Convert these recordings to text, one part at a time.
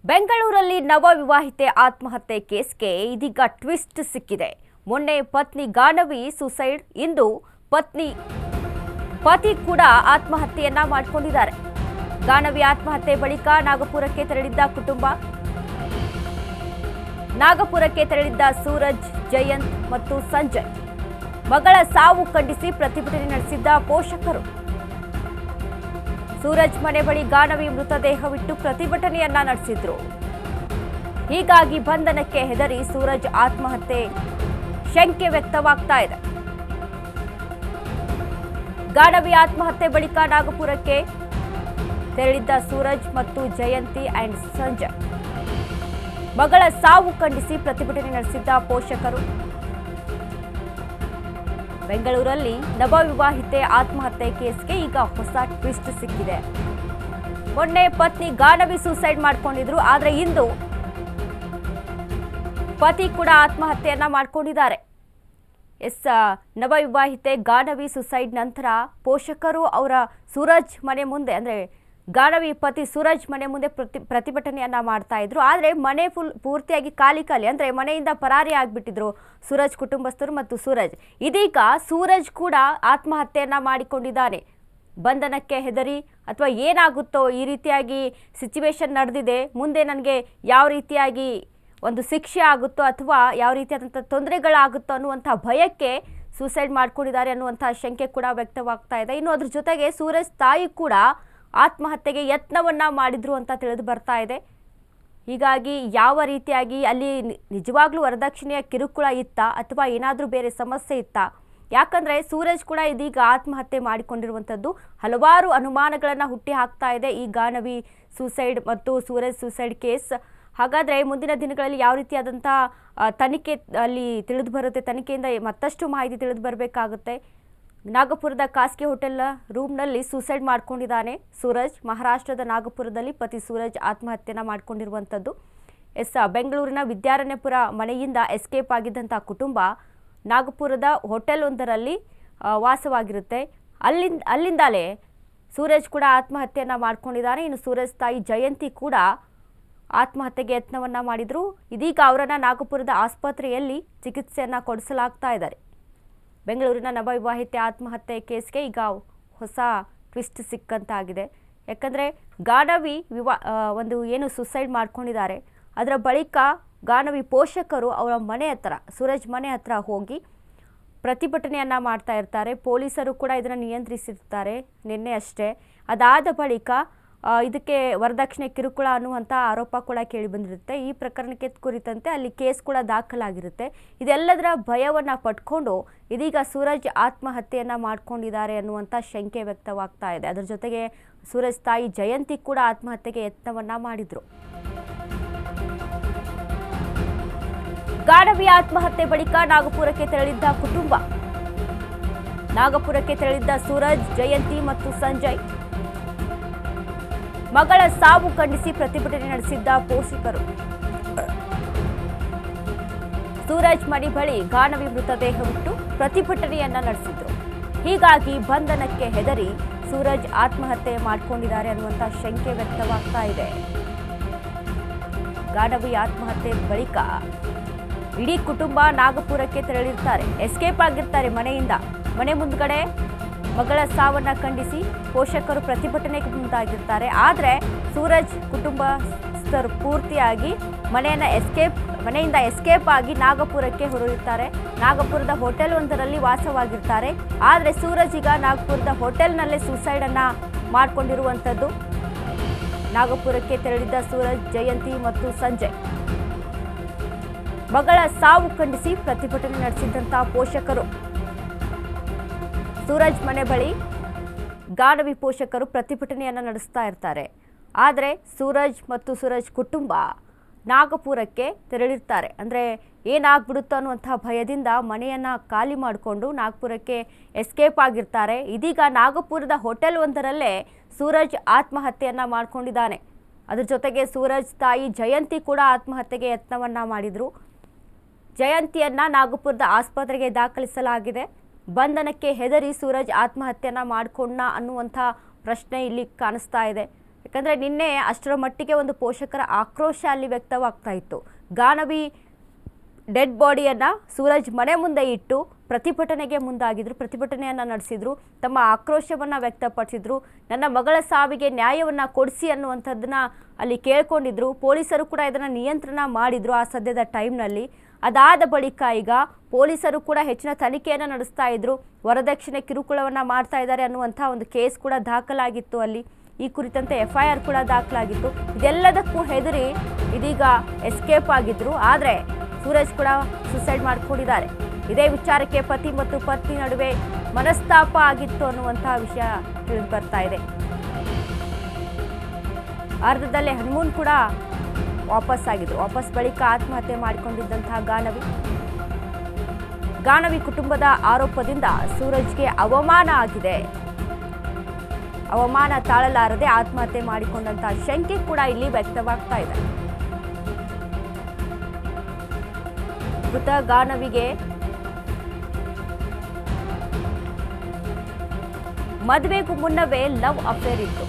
ಬೆಂಗಳೂರಲ್ಲಿ ನವ ವಿವಾಹಿತೆ ಆತ್ಮಹತ್ಯೆ ಕೇಸ್ಗೆ ಇದೀಗ ಟ್ವಿಸ್ಟ್ ಸಿಕ್ಕಿದೆ. ಮೊನ್ನೆ ಪತ್ನಿ ಗಾನವಿ ಸುಸೈಡ್, ಇಂದು ಪತಿ ಕೂಡ ಆತ್ಮಹತ್ಯೆಯನ್ನ ಮಾಡಿಕೊಂಡಿದ್ದಾರೆ. ಗಾನವಿ ಆತ್ಮಹತ್ಯೆ ಬಳಿಕ ನಾಗಪುರಕ್ಕೆ ತೆರಳಿದ್ದ ಸೂರಜ್, ಜಯಂತ್ ಮತ್ತು ಸಂಜಯ್ ಮಗಳ ಸಾವು ಖಂಡಿಸಿ ಪ್ರತಿಭಟನೆ ನಡೆಸಿದ್ದ ಪೋಷಕರು ಸೂರಜ್ ಮನೆ ಬಳಿ ಗಾನವಿ ಮೃತದೇಹವಿಟ್ಟು ಪ್ರತಿಭಟನೆಯನ್ನ ನಡೆಸಿದ್ರು. ಹೀಗಾಗಿ ಬಂಧನಕ್ಕೆ ಹೆದರಿ ಸೂರಜ್ ಆತ್ಮಹತ್ಯೆ ಶಂಕೆ ವ್ಯಕ್ತವಾಗ್ತಾ ಇದೆ. ಗಾನವಿ ಆತ್ಮಹತ್ಯೆ ಬಳಿಕ ನಾಗಪುರಕ್ಕೆ ತೆರಳಿದ್ದ ಸೂರಜ್ ಮತ್ತು ಜಯಂತಿ ಅಂಡ್ ಸಂಜಯ್ ಮಗಳ ಸಾವು ಖಂಡಿಸಿ ಪ್ರತಿಭಟನೆ ನಡೆಸಿದ್ದ ಪೋಷಕರು ಬೆಂಗಳೂರಲ್ಲಿ ನವವಿವಾಹಿತೆ ಆತ್ಮಹತ್ಯೆ ಕೇಸ್ಗೆ ಈಗ ಹೊಸ ಟ್ವಿಸ್ಟ್ ಸಿಕ್ಕಿದೆ. ಮೊನ್ನೆ ಪತ್ನಿ ಗಾನವಿ ಸೂಸೈಡ್ ಮಾಡಿಕೊಂಡಿದ್ರು, ಆದರೆ ಇಂದು ಪತಿ ಕೂಡ ಆತ್ಮಹತ್ಯೆಯನ್ನ ಮಾಡಿಕೊಂಡಿದ್ದಾರೆ. ನವವಿವಾಹಿತೆ ಗಾನವಿ ಸುಸೈಡ್ ನಂತರ ಪೋಷಕರು ಅವರ ಸೂರಜ್ ಮನೆ ಮುಂದೆ, ಅಂದ್ರೆ ಗಾನವಿ ಪತಿ ಸೂರಜ್ ಮನೆ ಮುಂದೆ ಪ್ರತಿಭಟನೆಯನ್ನ ಮಾಡ್ತಾ ಇದ್ರು. ಆದರೆ ಮನೆ ಪೂರ್ತಿಯಾಗಿ ಖಾಲಿ ಅಂದ್ರೆ ಮನೆಯಿಂದ ಪರಾರಿ ಆಗ್ಬಿಟ್ಟಿದ್ರು ಸೂರಜ್ ಕುಟುಂಬಸ್ಥರು ಮತ್ತು ಸೂರಜ್. ಇದೀಗ ಸೂರಜ್ ಕೂಡ ಆತ್ಮಹತ್ಯೆಯನ್ನ ಮಾಡಿಕೊಂಡಿದ್ದಾನೆ. ಬಂಧನಕ್ಕೆ ಹೆದರಿ ಅಥವಾ ಏನಾಗುತ್ತೋ, ಈ ರೀತಿಯಾಗಿ ಸಿಚುವೇಶನ್ ನಡೆದಿದೆ, ಮುಂದೆ ನನಗೆ ಯಾವ ರೀತಿಯಾಗಿ ಒಂದು ಶಿಕ್ಷೆ ಆಗುತ್ತೋ ಅಥವಾ ಯಾವ ರೀತಿಯಾದಂಥ ತೊಂದರೆಗಳಾಗುತ್ತೋ ಅನ್ನುವಂಥ ಭಯಕ್ಕೆ ಸೂಸೈಡ್ ಮಾಡ್ಕೊಂಡಿದ್ದಾರೆ ಅನ್ನುವಂಥ ಶಂಕೆ ಕೂಡ ವ್ಯಕ್ತವಾಗ್ತಾ ಇದೆ. ಇನ್ನು ಅದ್ರ ಜೊತೆಗೆ ಸೂರಜ್ ತಾಯಿ ಕೂಡ ಆತ್ಮಹತ್ಯೆಗೆ ಯತ್ನವನ್ನ ಮಾಡಿದ್ರು ಅಂತ ತಿಳಿದು ಬರ್ತಾ ಇದೆ. ಹೀಗಾಗಿ ಯಾವ ರೀತಿಯಾಗಿ ಅಲ್ಲಿ ನಿಜವಾಗ್ಲೂ ವರದಕ್ಷಿಣೆಯ ಕಿರುಕುಳ ಇತ್ತಾ ಅಥವಾ ಏನಾದರೂ ಬೇರೆ ಸಮಸ್ಯೆ ಇತ್ತಾ? ಯಾಕಂದ್ರೆ ಸೂರಜ್ ಕೂಡ ಇದೀಗ ಆತ್ಮಹತ್ಯೆ ಮಾಡಿಕೊಂಡಿರುವಂಥದ್ದು ಹಲವಾರು ಅನುಮಾನಗಳನ್ನು ಹುಟ್ಟಿ ಹಾಕ್ತಾ ಇದೆ ಈ ಗಾನವಿ ಸೂಸೈಡ್ ಮತ್ತು ಸೂರಜ್ ಸೂಸೈಡ್ ಕೇಸ್. ಹಾಗಾದ್ರೆ ಮುಂದಿನ ದಿನಗಳಲ್ಲಿ ಯಾವ ರೀತಿಯಾದಂಥ ತನಿಖೆ ಅಲ್ಲಿ ತಿಳಿದು ಬರುತ್ತೆ, ತನಿಖೆಯಿಂದ ಮತ್ತಷ್ಟು ಮಾಹಿತಿ ತಿಳಿದು ಬರಬೇಕಾಗುತ್ತೆ. ನಾಗಪುರದ ಖಾಸಗಿ ಹೋಟೆಲ್ ರೂಮ್ನಲ್ಲಿ ಸೂಸೈಡ್ ಮಾಡ್ಕೊಂಡಿದ್ದಾನೆ ಸೂರಜ್. ಮಹಾರಾಷ್ಟ್ರದ ನಾಗಪುರದಲ್ಲಿ ಪತಿ ಸೂರಜ್ ಆತ್ಮಹತ್ಯೆನ ಮಾಡ್ಕೊಂಡಿರುವಂಥದ್ದು. ಬೆಂಗಳೂರಿನ ವಿದ್ಯಾರಣ್ಯಪುರ ಮನೆಯಿಂದ ಎಸ್ಕೇಪ್ ಆಗಿದ್ದಂಥ ಕುಟುಂಬ ನಾಗಪುರದ ಹೋಟೆಲ್ ಒಂದರಲ್ಲಿ ವಾಸವಾಗಿರುತ್ತೆ. ಅಲ್ಲಿಂದಲೇ ಸೂರಜ್ ಕೂಡ ಆತ್ಮಹತ್ಯೆಯನ್ನ ಮಾಡ್ಕೊಂಡಿದ್ದಾನೆ. ಇನ್ನು ಸೂರಜ್ ತಾಯಿ ಜಯಂತಿ ಕೂಡ ಆತ್ಮಹತ್ಯೆಗೆ ಯತ್ನವನ್ನ ಮಾಡಿದ್ರು. ಇದೀಗ ಅವರನ್ನ ನಾಗಪುರದ ಆಸ್ಪತ್ರೆಯಲ್ಲಿ ಚಿಕಿತ್ಸೆಯನ್ನ ಕೊಡಿಸಲಾಗ್ತಾ ಇದ್ದಾರೆ. ಬೆಂಗಳೂರಿನ ನವವಿವಾಹಿತೆ ಆತ್ಮಹತ್ಯೆ ಕೇಸ್ಗೆ ಈಗ ಹೊಸ ಟ್ವಿಸ್ಟ್ ಸಿಕ್ಕಂತಾಗಿದೆ. ಯಾಕಂದರೆ ಗಾನವಿ ಒಂದು ಏನು ಸುಸೈಡ್ ಮಾಡ್ಕೊಂಡಿದ್ದಾರೆ, ಅದರ ಬಳಿಕ ಗಾನವಿ ಪೋಷಕರು ಅವರ ಮನೆ ಹತ್ರ, ಸೂರಜ್ ಮನೆ ಹತ್ರ ಹೋಗಿ ಪ್ರತಿಭಟನೆಯನ್ನು ಮಾಡ್ತಾ ಇರ್ತಾರೆ. ಪೊಲೀಸರು ಕೂಡ ಇದನ್ನು ನಿಯಂತ್ರಿಸಿರ್ತಾರೆ ನಿನ್ನೆ ಅಷ್ಟೇ. ಅದಾದ ಬಳಿಕ ಇದಕ್ಕೆ ವರದಕ್ಷಿಣೆ ಕಿರುಕುಳ ಅನ್ನುವಂಥ ಆರೋಪ ಕೂಡ ಕೇಳಿ ಬಂದಿರುತ್ತೆ. ಈ ಪ್ರಕರಣಕ್ಕೆ ಕುರಿತಂತೆ ಅಲ್ಲಿ ಕೇಸ್ ಕೂಡ ದಾಖಲಾಗಿರುತ್ತೆ. ಇದೆಲ್ಲದರ ಭಯವನ್ನು ಪಟ್ಕೊಂಡು ಇದೀಗ ಸೂರಜ್ ಆತ್ಮಹತ್ಯೆಯನ್ನು ಮಾಡ್ಕೊಂಡಿದ್ದಾರೆ ಅನ್ನುವಂಥ ಶಂಕೆ ವ್ಯಕ್ತವಾಗ್ತಾ ಇದೆ. ಅದರ ಜೊತೆಗೆ ಸೂರಜ್ ತಾಯಿ ಜಯಂತಿ ಕೂಡ ಆತ್ಮಹತ್ಯೆಗೆ ಯತ್ನವನ್ನ ಮಾಡಿದ್ರು. ಗಾನವಿ ಆತ್ಮಹತ್ಯೆ ಬಳಿಕ ನಾಗಪುರಕ್ಕೆ ತೆರಳಿದ್ದ ಸೂರಜ್, ಜಯಂತಿ ಮತ್ತು ಸಂಜಯ್ ಮಗಳ ಸಾವು ಖಂಡಿಸಿ ಪ್ರತಿಭಟನೆ ನಡೆಸಿದ್ದ ಪೋಷಕರು ಸೂರಜ್ ಮನೆ ಬಳಿ ಗಾನವಿ ಮೃತದೇಹವಿಟ್ಟು ಪ್ರತಿಭಟನೆಯನ್ನ ನಡೆಸಿದ್ರು. ಹೀಗಾಗಿ ಬಂಧನಕ್ಕೆ ಹೆದರಿ ಸೂರಜ್ ಆತ್ಮಹತ್ಯೆ ಮಾಡಿಕೊಂಡಿದ್ದಾರೆ ಅನ್ನುವಂಥ ಶಂಕೆ ವ್ಯಕ್ತವಾಗ್ತಾ ಇದೆ. ಗಾನವಿ ಆತ್ಮಹತ್ಯೆ ಬಳಿಕ ಇಡೀ ಕುಟುಂಬ ನಾಗಪುರಕ್ಕೆ ತೆರಳಿರ್ತಾರೆ, ಎಸ್ಕೇಪ್ ಆಗಿರ್ತಾರೆ ಮನೆಯಿಂದ. ಮನೆ ಮುಂದ್ಗಡೆ ಮಗಳ ಸಾವನ್ನ ಖಂಡಿಸಿ ಪೋಷಕರು ಪ್ರತಿಭಟನೆಗೆ ಮುಂದಾಗಿರ್ತಾರೆ. ಆದರೆ ಸೂರಜ್ ಕುಟುಂಬಸ್ಥರು ಪೂರ್ತಿಯಾಗಿ ಮನೆಯಿಂದ ಎಸ್ಕೇಪ್ ಆಗಿ ನಾಗಪುರಕ್ಕೆ ಹೊರಡುತ್ತಾರೆ. ನಾಗಪುರದ ಹೋಟೆಲ್ ಒಂದರಲ್ಲಿ ವಾಸವಾಗಿರ್ತಾರೆ. ಆದರೆ ಸೂರಜ್ ಈಗ ನಾಗಪುರದ ಹೋಟೆಲ್ನಲ್ಲೇ ಸೂಸೈಡ್ ಅನ್ನ ಮಾಡಿಕೊಂಡಿರುವಂಥದ್ದು. ನಾಗಪುರಕ್ಕೆ ತೆರಳಿದ್ದ ಸೂರಜ್, ಜಯಂತಿ ಮತ್ತು ಸಂಜಯ್ ಮಗಳ ಸಾವು ಖಂಡಿಸಿ ಪ್ರತಿಭಟನೆ ನಡೆಸಿದ್ದಂಥ ಪೋಷಕರು ಸೂರಜ್ ಮನೆ ಬಳಿ ಗಾನವಿ ಪೋಷಕರು ಪ್ರತಿಭಟನೆಯನ್ನು ನಡೆಸ್ತಾ ಇರ್ತಾರೆ. ಆದರೆ ಸೂರಜ್ ಮತ್ತು ಸೂರಜ್ ಕುಟುಂಬ ನಾಗಪುರಕ್ಕೆ ತೆರಳಿರ್ತಾರೆ. ಅಂದರೆ ಏನಾಗ್ಬಿಡುತ್ತೋ ಅನ್ನುವಂಥ ಭಯದಿಂದ ಮನೆಯನ್ನು ಖಾಲಿ ಮಾಡಿಕೊಂಡು ನಾಗಪುರಕ್ಕೆ ಎಸ್ಕೇಪ್ ಆಗಿರ್ತಾರೆ. ಇದೀಗ ನಾಗಪುರದ ಹೋಟೆಲ್ ಒಂದರಲ್ಲೇ ಸೂರಜ್ ಆತ್ಮಹತ್ಯೆಯನ್ನು ಮಾಡ್ಕೊಂಡಿದ್ದಾನೆ. ಅದರ ಜೊತೆಗೆ ಸೂರಜ್ ತಾಯಿ ಜಯಂತಿ ಕೂಡ ಆತ್ಮಹತ್ಯೆಗೆ ಯತ್ನವನ್ನ ಮಾಡಿದ್ರು. ಜಯಂತಿಯನ್ನ ನಾಗಪುರದ ಆಸ್ಪತ್ರೆಗೆ ದಾಖಲಿಸಲಾಗಿದೆ. ಬಂಧನಕ್ಕೆ ಹೆದರಿ ಸೂರಜ್ ಆತ್ಮಹತ್ಯೆಯನ್ನ ಮಾಡಿಕೊಂಡ ಅನ್ನುವಂಥ ಪ್ರಶ್ನೆ ಇಲ್ಲಿ ಕಾಣಿಸ್ತಾ ಇದೆ. ಯಾಕಂದರೆ ನಿನ್ನೆ ಅಷ್ಟರ ಮಟ್ಟಿಗೆ ಒಂದು ಪೋಷಕರ ಆಕ್ರೋಶ ಅಲ್ಲಿ ವ್ಯಕ್ತವಾಗ್ತಾ ಇತ್ತು. ಗಾನವಿ ಡೆಡ್ ಬಾಡಿಯನ್ನು ಸೂರಜ್ ಮನೆ ಮುಂದೆ ಇಟ್ಟು ಪ್ರತಿಭಟನೆಗೆ ಮುಂದಾಗಿದ್ರು, ಪ್ರತಿಭಟನೆಯನ್ನು ನಡೆಸಿದ್ರು, ತಮ್ಮ ಆಕ್ರೋಶವನ್ನು ವ್ಯಕ್ತಪಡಿಸಿದ್ರು. ನನ್ನ ಮಗಳ ಸಾವಿಗೆ ನ್ಯಾಯವನ್ನು ಕೊಡಿಸಿ ಅನ್ನುವಂಥದ್ದನ್ನ ಅಲ್ಲಿ ಕೇಳ್ಕೊಂಡಿದ್ರು. ಪೊಲೀಸರು ಕೂಡ ಇದನ್ನು ನಿಯಂತ್ರಣ ಮಾಡಿದ್ರು ಆ ಸದ್ಯದ ಟೈಮ್ನಲ್ಲಿ. ಅದಾದ ಬಳಿಕ ಈಗ ಪೊಲೀಸರು ಕೂಡ ಹೆಚ್ಚಿನ ತನಿಖೆಯನ್ನು ನಡೆಸ್ತಾ ಇದ್ರು. ವರದಕ್ಷಿಣೆ ಕಿರುಕುಳವನ್ನು ಮಾಡ್ತಾ ಇದ್ದಾರೆ ಅನ್ನುವಂಥ ಒಂದು ಕೇಸ್ ಕೂಡ ದಾಖಲಾಗಿತ್ತು ಅಲ್ಲಿ. ಈ ಕುರಿತಂತೆ FIR ಕೂಡ ದಾಖಲಾಗಿತ್ತು. ಇದೆಲ್ಲದಕ್ಕೂ ಹೆದರಿ ಇದೀಗ ಎಸ್ಕೇಪ್ ಆಗಿದ್ರು. ಆದರೆ ಸೂರಜ್ ಕೂಡ ಸುಸೈಡ್ ಮಾಡ್ಕೊಂಡಿದ್ದಾರೆ. ಇದೇ ವಿಚಾರಕ್ಕೆ ಪತಿ ಮತ್ತು ಪತ್ನಿ ನಡುವೆ ಮನಸ್ತಾಪ ಆಗಿತ್ತು ಅನ್ನುವಂತಹ ವಿಷಯ ತಿಳಿದು ಬರ್ತಾ ಇದೆ. ಅರ್ಧದಲ್ಲೇ ಹನಿಮೂನ್ ಕೂಡ ವಾಪಸ್ ಆಗಿದ್ರು. ವಾಪಸ್ ಬಳಿಕ ಆತ್ಮಹತ್ಯೆ ಮಾಡಿಕೊಂಡಿದ್ದಂತಹ ಗಾನವಿ ಕುಟುಂಬದ ಆರೋಪದಿಂದ ಸೂರಜ್ಗೆ ಅವಮಾನ ಆಗಿದೆ. ಅವಮಾನ ತಾಳಲಾರದೆ ಆತ್ಮಹತ್ಯೆ ಮಾಡಿಕೊಂಡಂತಹ ಶಂಕೆ ಕೂಡ ಇಲ್ಲಿ ವ್ಯಕ್ತವಾಗ್ತಾ ಇದೆ. ಮೃತ ಗಾನವಿಗೆ ಮದುವೆಗೂ ಮುನ್ನವೇ ಲವ್ ಅಫೇರ್ ಇತ್ತು.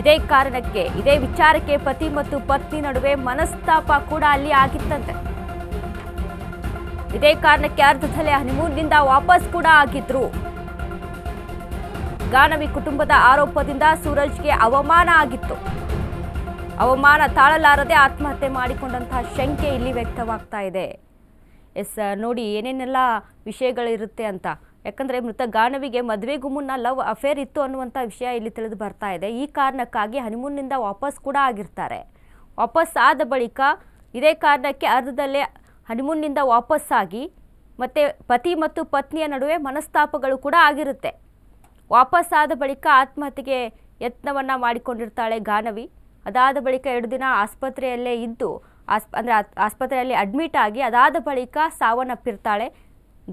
ಇದೇ ಕಾರಣಕ್ಕೆ, ಇದೇ ವಿಚಾರಕ್ಕೆ ಪತಿ ಮತ್ತು ಪತ್ನಿ ನಡುವೆ ಮನಸ್ತಾಪ ಕೂಡ ಅಲ್ಲಿ ಆಗಿತ್ತಂತೆ. ಇದೇ ಕಾರಣಕ್ಕೆ ಅರ್ಧದಲ್ಲೇ ಹನಿಮೂನ್ನಿಂದ ವಾಪಸ್ ಕೂಡ ಆಗಿದ್ರು. ಗಾನವಿ ಕುಟುಂಬದ ಆರೋಪದಿಂದ ಸೂರಜ್ಗೆ ಅವಮಾನ ಆಗಿತ್ತು. ಅವಮಾನ ತಾಳಲಾರದೆ ಆತ್ಮಹತ್ಯೆ ಮಾಡಿಕೊಂಡಂತಹ ಶಂಕೆ ಇಲ್ಲಿ ವ್ಯಕ್ತವಾಗ್ತಾ ಇದೆ. ನೋಡಿ ಏನೇನೆಲ್ಲ ವಿಷಯಗಳಿರುತ್ತೆ ಅಂತ. ಯಾಕಂದರೆ ಮೃತ ಗಾನವಿಗೆ ಮದುವೆಗೂ ಮುನ್ನ ಲವ್ ಅಫೇರ್ ಇತ್ತು ಅನ್ನುವಂಥ ವಿಷಯ ಇಲ್ಲಿ ತಿಳಿದು ಬರ್ತಾ ಇದೆ. ಈ ಕಾರಣಕ್ಕಾಗಿ ಹನಿಮೂನ್ನಿಂದ ವಾಪಸ್ ಕೂಡ ಆಗಿರ್ತಾರೆ. ವಾಪಸ್ ಆದ ಬಳಿಕ ಇದೇ ಕಾರಣಕ್ಕೆ ಅರ್ಧದಲ್ಲೇ ಹನಿಮೂನ್ನಿಂದ ವಾಪಸ್ಸಾಗಿ ಮತ್ತು ಪತಿ ಮತ್ತು ಪತ್ನಿಯ ನಡುವೆ ಮನಸ್ತಾಪಗಳು ಕೂಡ ಆಗಿರುತ್ತೆ. ವಾಪಸ್ ಆದ ಬಳಿಕ ಆತ್ಮಹತ್ಯೆಗೆ ಯತ್ನವನ್ನು ಮಾಡಿಕೊಂಡಿರ್ತಾಳೆ ಗಾನವಿ. ಅದಾದ ಬಳಿಕ 2 ದಿನ ಆಸ್ಪತ್ರೆಯಲ್ಲೇ ಇದ್ದು ಆಸ್ಪತ್ರೆಯಲ್ಲಿ ಅಡ್ಮಿಟ್ ಆಗಿ ಅದಾದ ಬಳಿಕ ಸಾವನ್ನಪ್ಪಿರ್ತಾಳೆ.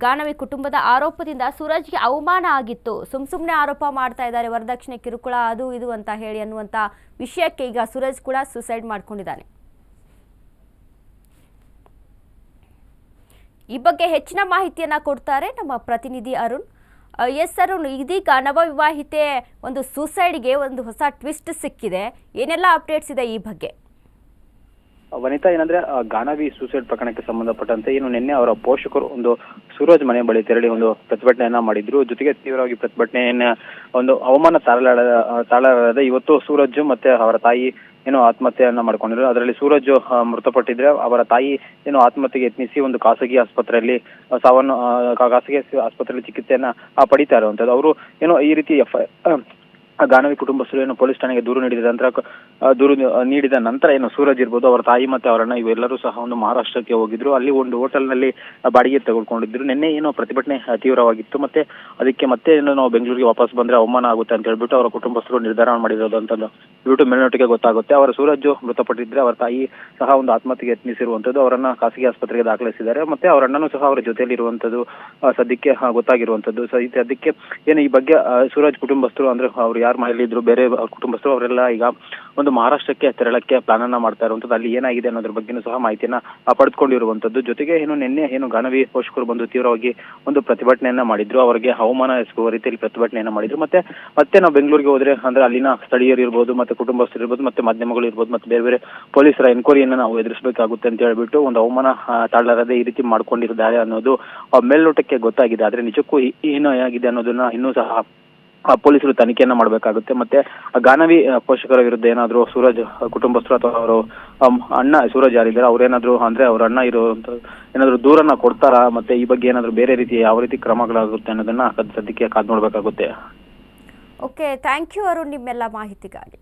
ಗಾನವಿ ಕುಟುಂಬದ ಆರೋಪದಿಂದ ಸೂರಜ್ಗೆ ಅವಮಾನ ಆಗಿತ್ತು. ಸುಮ್ಮನೆ ಆರೋಪ ಮಾಡ್ತಾ ಇದ್ದಾರೆ, ವರದಕ್ಷಿಣೆ ಕಿರುಕುಳ ಅದು ಇದು ಅಂತ ಹೇಳಿ ಅನ್ನುವಂಥ ವಿಷಯಕ್ಕೆ ಈಗ ಸೂರಜ್ ಕೂಡ ಸುಸೈಡ್ ಮಾಡ್ಕೊಂಡಿದ್ದಾನೆ. ಈ ಬಗ್ಗೆ ಹೆಚ್ಚಿನ ಮಾಹಿತಿಯನ್ನ ಕೊಡ್ತಾರೆ ನಮ್ಮ ಪ್ರತಿನಿಧಿ ಅರುಣ್. ಅರುಣ್, ಇದೀಗ ನವವಿವಾಹಿತೆ ಒಂದು ಸೂಸೈಡ್ಗೆ ಒಂದು ಹೊಸ ಟ್ವಿಸ್ಟ್ ಸಿಕ್ಕಿದೆ. ಏನೆಲ್ಲ ಅಪ್ಡೇಟ್ಸ್ ಇದೆ ಈ ಬಗ್ಗೆ? ವನಿತಾ, ಏನಂದ್ರೆ ಗಾನವಿ ಸೂಸೈಡ್ ಪ್ರಕರಣಕ್ಕೆ ಸಂಬಂಧಪಟ್ಟಂತೆ ಏನು ನಿನ್ನೆ ಅವರ ಪೋಷಕರು ಒಂದು ಸೂರಜ್ ಮನೆ ಬಳಿ ತೆರಳಿ ಒಂದು ಪ್ರತಿಭಟನೆಯನ್ನ ಮಾಡಿದ್ರು. ಜೊತೆಗೆ ತೀವ್ರವಾಗಿ ಪ್ರತಿಭಟನೆಯನ್ನ ಒಂದು ಅವಮಾನ ತಾಳಲಾರದೆ ಇವತ್ತು ಸೂರಜ್ ಮತ್ತೆ ಅವರ ತಾಯಿ ಏನು ಆತ್ಮಹತ್ಯೆಯನ್ನ ಮಾಡ್ಕೊಂಡಿದ್ರು. ಅದರಲ್ಲಿ ಸೂರಜ್ ಮೃತಪಟ್ಟಿದ್ರೆ ಅವರ ತಾಯಿ ಏನು ಆತ್ಮಹತ್ಯೆಗೆ ಯತ್ನಿಸಿ ಒಂದು ಖಾಸಗಿ ಆಸ್ಪತ್ರೆಯಲ್ಲಿ ಚಿಕಿತ್ಸೆಯನ್ನ ಪಡಿತಾ ಇರುವಂತದ್ದು. ಅವರು ಏನು ಈ ರೀತಿ ಗಾನವಿ ಕುಟುಂಬಸ್ಥರು ಏನು ಪೊಲೀಸ್ ಠಾಣೆಗೆ ದೂರು ನೀಡಿದ ನಂತರ ಏನು ಸೂರಜ್ ಇರ್ಬೋದು, ಅವರ ತಾಯಿ ಮತ್ತೆ ಅವರನ್ನ ಇವೆಲ್ಲರೂ ಸಹ ಒಂದು ಮಹಾರಾಷ್ಟ್ರಕ್ಕೆ ಹೋಗಿದ್ರು. ಅಲ್ಲಿ ಒಂದು ಹೋಟೆಲ್ನಲ್ಲಿ ಬಾಡಿಗೆ ತೆಗೆದುಕೊಂಡಿದ್ರು. ನಿನ್ನೆ ಏನು ಪ್ರತಿಭಟನೆ ತೀವ್ರವಾಗಿತ್ತು. ಅದಕ್ಕೆ ಮತ್ತೆ ನಾವು ಬೆಂಗಳೂರಿಗೆ ವಾಪಸ್ ಬಂದ್ರೆ ಅವಮಾನ ಆಗುತ್ತೆ ಅಂತ ಹೇಳ್ಬಿಟ್ಟು ಅವರ ಕುಟುಂಬಸ್ಥರು ನಿರ್ಧಾರ ಮಾಡಿರೋದು ಅಂತ ಯೂಟ್ಯೂಬ್ ಮೇಲ್ನೋಟಿಗೆ ಗೊತ್ತಾಗುತ್ತೆ. ಅವರ ಸೂರಜ್ ಮೃತಪಟ್ಟಿದ್ರೆ ಅವರ ತಾಯಿ ಸಹ ಒಂದು ಆತ್ಮಹತ್ಯೆಗೆ ಯತ್ನಿಸಿರುವಂತದ್ದು. ಅವರನ್ನ ಖಾಸಗಿ ಆಸ್ಪತ್ರೆಗೆ ದಾಖಲಿಸಿದ್ದಾರೆ. ಮತ್ತೆ ಅವರ ಅಣ್ಣನೂ ಸಹ ಅವರ ಜೊತೆಯಲ್ಲಿ ಇರುವಂತದ್ದು ಸದ್ಯಕ್ಕೆ ಗೊತ್ತಾಗಿರುವಂತದ್ದು. ಅದಕ್ಕೆ ಏನು ಈ ಬಗ್ಗೆ ಸೂರಜ್ ಕುಟುಂಬಸ್ಥರು ಅಂದ್ರೆ ಅವರು ಯಾರು ಮಹಿಳೆಯಿದ್ರು ಬೇರೆ ಕುಟುಂಬಸ್ಥರು ಅವರೆಲ್ಲ ಈಗ ಒಂದು ಮಹಾರಾಷ್ಟ್ರಕ್ಕೆ ತೆರಳಕ್ಕೆ ಪ್ಲಾನ್ ಅನ್ನ ಮಾಡ್ತಾ ಇರುವಂತದ್ದು. ಅಲ್ಲಿ ಏನಾಗಿದೆ ಅನ್ನೋದ್ರ ಬಗ್ಗೆನೂ ಸಹ ಮಾಹಿತಿಯನ್ನ ಪಡೆದುಕೊಂಡಿರುವಂತದ್ದು. ಜೊತೆಗೆ ನಿನ್ನೆ ಗಾನವಿ ಪೋಷಕರು ಬಂದು ತೀವ್ರವಾಗಿ ಒಂದು ಪ್ರತಿಭಟನೆಯನ್ನ ಮಾಡಿದ್ರು. ಅವರಿಗೆ ಅವಮಾನ ಎಸಗುವ ರೀತಿಯಲ್ಲಿ ಪ್ರತಿಭಟನೆಯನ್ನ ಮಾಡಿದ್ರು. ಮತ್ತೆ ನಾವು ಬೆಂಗಳೂರಿಗೆ ಹೋದ್ರೆ ಅಂದ್ರೆ ಅಲ್ಲಿನ ಸ್ಥಳೀಯರು ಇರ್ಬೋದು, ಮತ್ತೆ ಕುಟುಂಬಸ್ಥರು ಇರ್ಬೋದು, ಮತ್ತೆ ಮಾಧ್ಯಮಗಳು ಇರ್ಬೋದು, ಮತ್ತೆ ಬೇರೆ ಬೇರೆ ಪೊಲೀಸರ ಎನ್ಕ್ವೈರಿಯನ್ನ ನಾವು ಎದುರಿಸಬೇಕಾಗುತ್ತೆ ಅಂತ ಹೇಳ್ಬಿಟ್ಟು ಒಂದು ಅವಮಾನ ತಾಳಲಾರದೆ ಈ ರೀತಿ ಮಾಡ್ಕೊಂಡಿದ್ದಾರೆ ಅನ್ನೋದು ಮೇಲ್ನೋಟಕ್ಕೆ ಗೊತ್ತಾಗಿದೆ. ಆದ್ರೆ ನಿಜಕ್ಕೂ ಏನು ಆಗಿದೆ ಅನ್ನೋದನ್ನ ಇನ್ನೂ ಸಹ ಪೊಲೀಸರು ತನಿಖೆಯನ್ನ ಮಾಡಬೇಕಾಗುತ್ತೆ. ಮತ್ತೆ ಗಾನವಿ ಪೋಷಕರ ವಿರುದ್ಧ ಏನಾದ್ರು ಸೂರಜ್ ಕುಟುಂಬಸ್ಥರು ಅಥವಾ ಅವರು ಅಣ್ಣ ಸೂರಜ್ ಯಾರಿದ್ದಾರೆ ಅವ್ರೇನಾದ್ರು ಅಂದ್ರೆ ಅವ್ರ ಅಣ್ಣ ಇರುವಂತ ಏನಾದ್ರು ದೂರನ್ನ ಕೊಡ್ತಾರಾ, ಮತ್ತೆ ಈ ಬಗ್ಗೆ ಏನಾದ್ರು ಬೇರೆ ರೀತಿ ಯಾವ ರೀತಿ ಕ್ರಮಗಳಾಗುತ್ತೆ ಅನ್ನೋದನ್ನ ಸದ್ಯಕ್ಕೆ ಕಾದ್ ನೋಡ್ಬೇಕಾಗುತ್ತೆ. ಓಕೆ, ಥ್ಯಾಂಕ್ ಯು ಅರುಣ್ ನಿಮ್ಮೆಲ್ಲ ಮಾಹಿತಿಗಾಗಿ.